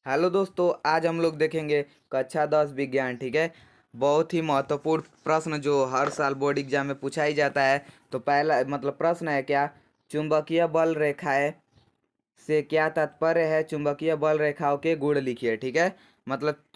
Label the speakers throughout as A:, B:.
A: Hello दोस्तों, आज हम लोग देखेंगे कक्षा 10 विज्ञान। ठीक है। बहुत ही महत्वपूर्ण प्रश्न जो हर साल बोर्ड एग्जाम में पूछा ही जाता है। तो पहला प्रश्न है क्या, चुंबकीय बल रेखाएं से क्या तात्पर्य है, चुंबकीय बल रेखाओं के गुण लिखिए। ठीक है।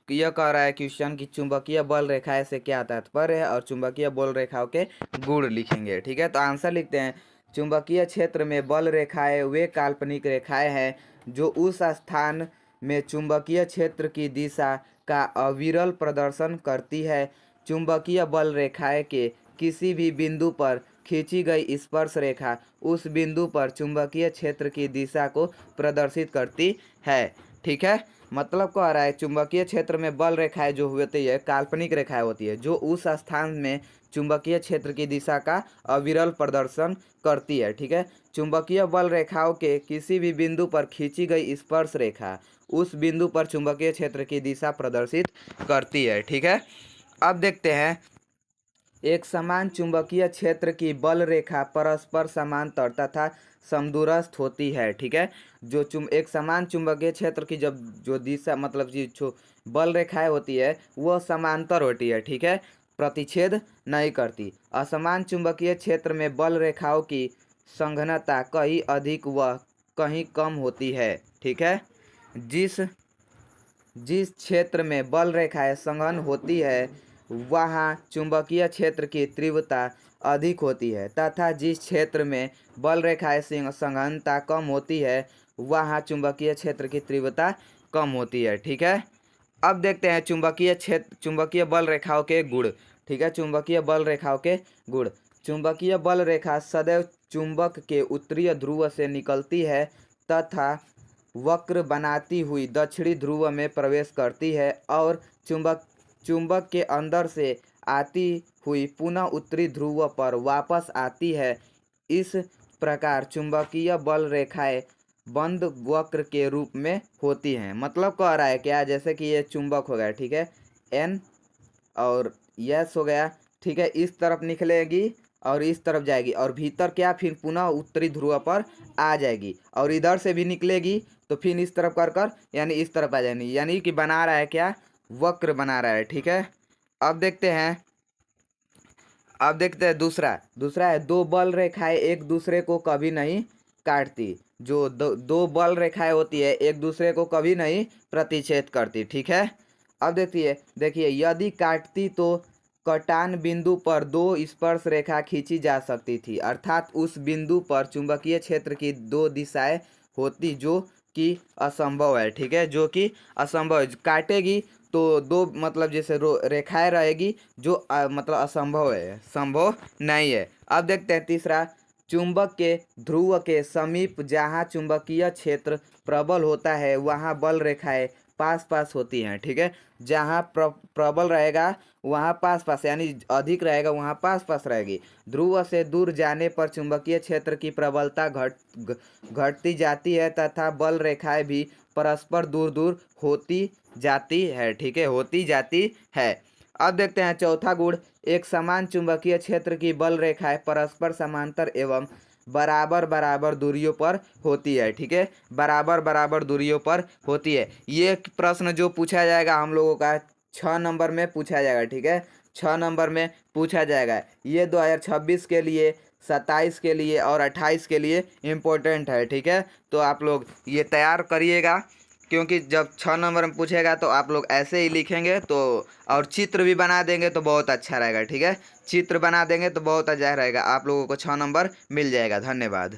A: यह कह रहा है क्वेश्चन कि चुंबकीय बल रेखाएं से क्या तात्पर्य है और चुंबकीय बल रेखाओं के गुण लिखेंगे। ठीक है। तो आंसर लिखते हैं, चुंबकीय क्षेत्र में बल रेखाएं वे काल्पनिक रेखाएं हैं जो उस स्थान में चुंबकीय क्षेत्र की दिशा का अविरल प्रदर्शन करती है। चुंबकीय बल रेखाएं के किसी भी बिंदु पर खींची गई स्पर्श रेखा उस बिंदु पर चुंबकीय क्षेत्र की दिशा को प्रदर्शित करती है। ठीक है। मतलब कह रहा है चुंबकीय क्षेत्र में बल रेखाएं जो होती है काल्पनिक रेखाएं होती है जो उस स्थान में चुंबकीय क्षेत्र की दिशा का अविरल प्रदर्शन करती है। ठीक है। चुंबकीय बल रेखाओं के किसी भी बिंदु पर खींची गई स्पर्श रेखा उस बिंदु पर चुंबकीय क्षेत्र की दिशा प्रदर्शित करती है। ठीक है। अब देखते हैं, एक समान चुंबकीय क्षेत्र की बल रेखा परस्पर समांतर तथा समदूरस्थ होती है। ठीक है। एक समान चुंबकीय क्षेत्र की जब जो दिशा जो बल रेखाएं होती है वह समांतर होती है। ठीक है। प्रतिच्छेद नहीं करती। असमान चुंबकीय क्षेत्र में बल रेखाओं की संघनता कहीं अधिक व कहीं कम होती है। ठीक है। जिस जिस क्षेत्र में बल रेखाएं संघन होती है वहाँ चुंबकीय क्षेत्र की तीव्रता अधिक होती है तथा जिस क्षेत्र में बल रेखाएं संघनता कम होती है वहाँ चुंबकीय क्षेत्र की तीव्रता कम होती है। ठीक है। अब देखते हैं चुंबकीय बल रेखाओं के गुण। ठीक है। चुंबकीय बल रेखाओं के गुण। चुंबकीय बल रेखा सदैव चुंबक के उत्तरी ध्रुव से निकलती है तथा वक्र बनाती हुई दक्षिणी ध्रुव में प्रवेश करती है और चुंबक के अंदर से आती हुई पुनः उत्तरी ध्रुव पर वापस आती है। इस प्रकार चुंबकीय बल रेखाएं बंद वक्र के रूप में होती हैं। मतलब कह रहा है क्या, जैसे कि ये चुंबक हो गया। ठीक है। एन और यस हो गया। ठीक है। इस तरफ निकलेगी और इस तरफ जाएगी और भीतर क्या फिर पुनः उत्तरी ध्रुव पर आ जाएगी और इधर से भी निकलेगी तो फिर इस तरफ कर कर यानी इस तरफ आ जाएगी, यानी कि बना रहा है क्या, वक्र बना रहा है। ठीक है। अब देखते हैं दूसरा है, दो बल रेखाएं एक दूसरे को कभी नहीं काटती। जो दो बल रेखाएं होती है एक दूसरे को कभी नहीं प्रतिच्छेद करती। ठीक है। अब देखिए यदि काटती तो कटान बिंदु पर दो स्पर्श रेखा खींची जा सकती थी, अर्थात उस बिंदु पर चुंबकीय क्षेत्र की दो दिशाएं होती जो कि असंभव है। ठीक है। जो कि असंभव है, काटेगी तो दो जैसे रेखाएं रहेगी जो असंभव है, संभव नहीं है। अब देखते हैं तीसरा, चुंबक के ध्रुव के समीप जहाँ चुंबकीय क्षेत्र प्रबल होता है वहाँ बल रेखाएं पास पास होती हैं। ठीक है। जहाँ प्रबल रहेगा वहाँ पास पास यानी अधिक रहेगा वहाँ पास पास रहेगी। ध्रुव से दूर जाने पर चुंबकीय क्षेत्र की प्रबलता घटती जाती है तथा बल रेखाएं भी परस्पर दूर दूर होती जाती है। ठीक है। होती जाती है। अब देखते हैं चौथा गुण, एक समान चुंबकीय क्षेत्र की बल रेखाएं परस्पर समांतर एवं बराबर बराबर दूरियों पर होती है। ठीक है। बराबर बराबर दूरियों पर होती है। ये प्रश्न जो पूछा जाएगा हम लोगों का 6 नंबर में पूछा जाएगा। ठीक है। 6 नंबर में पूछा जाएगा। ये 2026 के लिए, 27 के लिए और 28 के लिए इम्पोर्टेंट है। ठीक है। तो आप लोग ये तैयार करिएगा क्योंकि जब 6 नंबर में पूछेगा तो आप लोग ऐसे ही लिखेंगे तो, और चित्र भी बना देंगे तो बहुत अच्छा रहेगा। ठीक है। चित्र बना देंगे तो बहुत अच्छा रहेगा, आप लोगों को 6 नंबर मिल जाएगा। धन्यवाद।